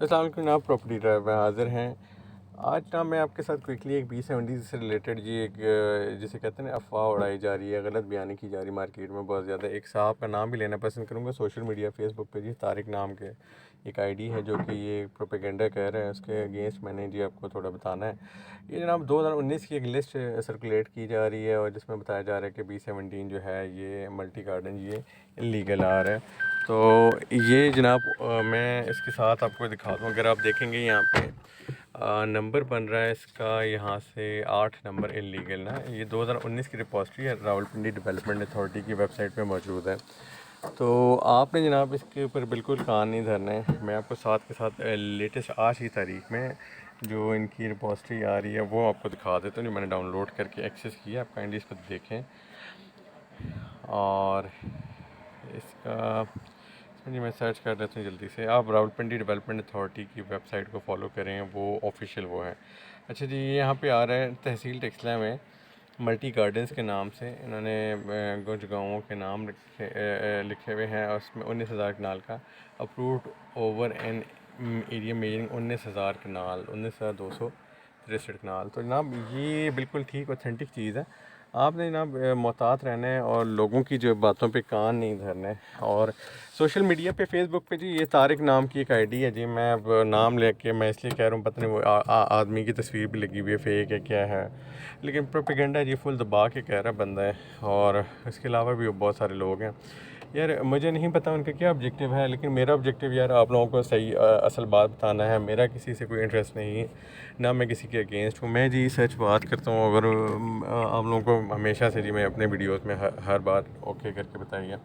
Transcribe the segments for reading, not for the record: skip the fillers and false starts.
السلام علیکم جناب، پراپرٹی ڈرائیو میں حاضر ہیں۔ آج جناب میں آپ کے ساتھ کوئکلی ایک B70 سے ریلیٹڈ ایک جسے کہتے ہیں افواہ اڑائی جا رہی ہے، غلط بیانی کی جا رہی ہے مارکیٹ میں بہت زیادہ۔ ایک صاحب کا نام بھی لینا پسند کروں گا سوشل میڈیا فیس بک پہ، طارق نام کے ایک ID ہے جو کہ یہ پروپیگنڈا کہہ رہے ہیں، اس کے اگینسٹ میں نے آپ کو تھوڑا بتانا ہے۔ یہ جناب 2019 کی ایک لسٹ سرکولیٹ کی جا رہی ہے اور جس میں بتایا جا رہا ہے کہ B17 جو ہے یہ ملٹی گارڈن یہ انلیگل آ رہا ہے۔ تو یہ جناب میں اس کے ساتھ آپ کو دکھا دوں، اگر آپ دیکھیں گے یہاں پہ نمبر بن رہا ہے اس کا، یہاں سے 8 نمبر انلیگل نا، یہ 2019 کی رپوزٹری ہے، راولپنڈی ڈیولپمنٹ اتھارٹی کی ویب سائٹ پہ موجود ہے۔ تو آپ نے جناب اس کے اوپر بالکل کان نہیں دھرنا ہے۔ میں آپ کو ساتھ کے ساتھ لیٹسٹ آج کی تاریخ میں جو ان کی رپوزٹری آ رہی ہے وہ آپ کو دکھا دیتا ہوں، جو میں نے ڈاؤن لوڈ کر کے ایکسیس کیا، آپ کائنڈلی اس کو دیکھیں۔ اور اس کا میں سرچ کر دیتا ہوں جلدی سے، آپ راولپنڈی ڈیولپمنٹ اتھارٹی کی ویب سائٹ کو فالو کریں، وہ آفیشیل وہ ہے۔ اچھا جی، یہاں پہ آ رہا ہے تحصیل ٹیکسلا میں ملٹی گارڈنز کے نام سے انہوں نے کچھ گاؤں کے نام لکھے ہوئے ہیں، اور اس میں 19,000 کنال کا approved over an area measuring 19,000 کنال، 19,263 کنال۔ تو جناب یہ بالکل ٹھیک اوتھینٹک چیز ہے۔ آپ نے جناب محتاط رہنا ہے اور لوگوں کی جو باتوں پہ کان نہیں دھرنا ہے۔ اور سوشل میڈیا پہ فیس بک پہ جی یہ طارق نام کی ایک ID ہے جی، میں اب نام لے کے میں اس لیے کہہ رہا ہوں، پتہ نہیں وہ آدمی کی تصویر بھی لگی ہوئی ہے، فیک ہے کیا ہے، لیکن پروپیگنڈا جی فل دبا کے کہہ رہا بندہ ہے۔ اور اس کے علاوہ بھی بہت سارے لوگ ہیں یار، مجھے نہیں پتہ ان کا کیا آبجیکٹیو ہے، لیکن میرا آبجیکٹیو یار آپ لوگوں کو صحیح اصل بات بتانا ہے۔ میرا کسی سے کوئی انٹرسٹ نہیں ہے، نہ میں کسی کے اگینسٹ ہوں، میں جی سچ بات کرتا ہوں۔ اگر آپ لوگوں کو ہمیشہ سے جی میں اپنے ویڈیوز میں ہر بات اوکے کر کے بتائیے،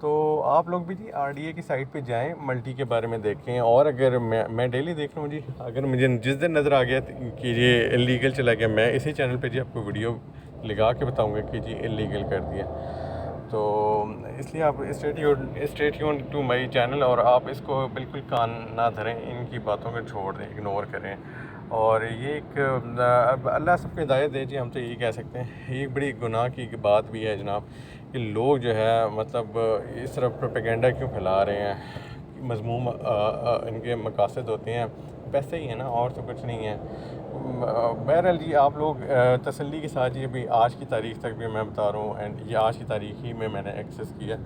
تو آپ لوگ بھی جی RDA کی سائٹ پہ جائیں، ملٹی کے بارے میں دیکھیں۔ اور اگر میں ڈیلی دیکھ رہا ہوں جی، اگر مجھے جس دن نظر آ گیا کہ یہ انلیگل چلا گیا، میں اسی چینل پہ جی آپ کو ویڈیو لگا کے بتاؤں گا کہ جی انلیگل کر دیا۔ تو اس لیے آپ stay tune to my channel, اور آپ اس کو بالکل کان نہ دھریں، ان کی باتوں کو چھوڑ دیں، اگنور کریں۔ اور یہ ایک اب اللہ سب کو ہدایت دے جی، ہم تو یہی کہہ سکتے ہیں۔ یہ بڑی گناہ کی بات بھی ہے جناب کہ لوگ جو ہے مطلب اس طرح پروپیگنڈا کیوں پھیلا رہے ہیں، مذموم ان کے مقاصد ہوتے ہیں، پیسے ہی ہیں نا، اور تو کچھ نہیں ہے۔ بہرحال جی آپ لوگ تسلی کے ساتھ، یہ بھی آج کی تاریخ تک بھی میں بتا رہا ہوں، اینڈ یہ آج کی تاریخ ہی میں نے ایکسیس کیا،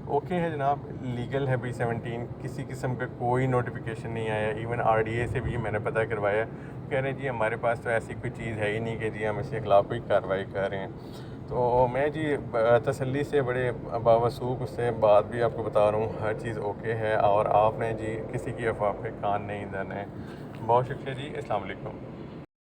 اوکے ہے جناب، لیگل ہے B17، کسی قسم کا کوئی نوٹیفیکیشن نہیں آیا، ایون RDA سے بھی میں نے پتہ کروایا، کہہ رہے ہیں جی ہمارے پاس تو ایسی کوئی چیز ہے ہی نہیں کہ جی ہم اس کے خلاف کوئی کارروائی کر رہے ہیں۔ تو میں جی تسلی سے بڑے باوثوق اس سے بات بھی آپ کو بتا رہا ہوں، ہر چیز اوکے ہے، اور آپ نے جی کسی کی افواہ پہ کان نہیں دھرنا ہے۔ بہت شکریہ جی، السلام علیکم۔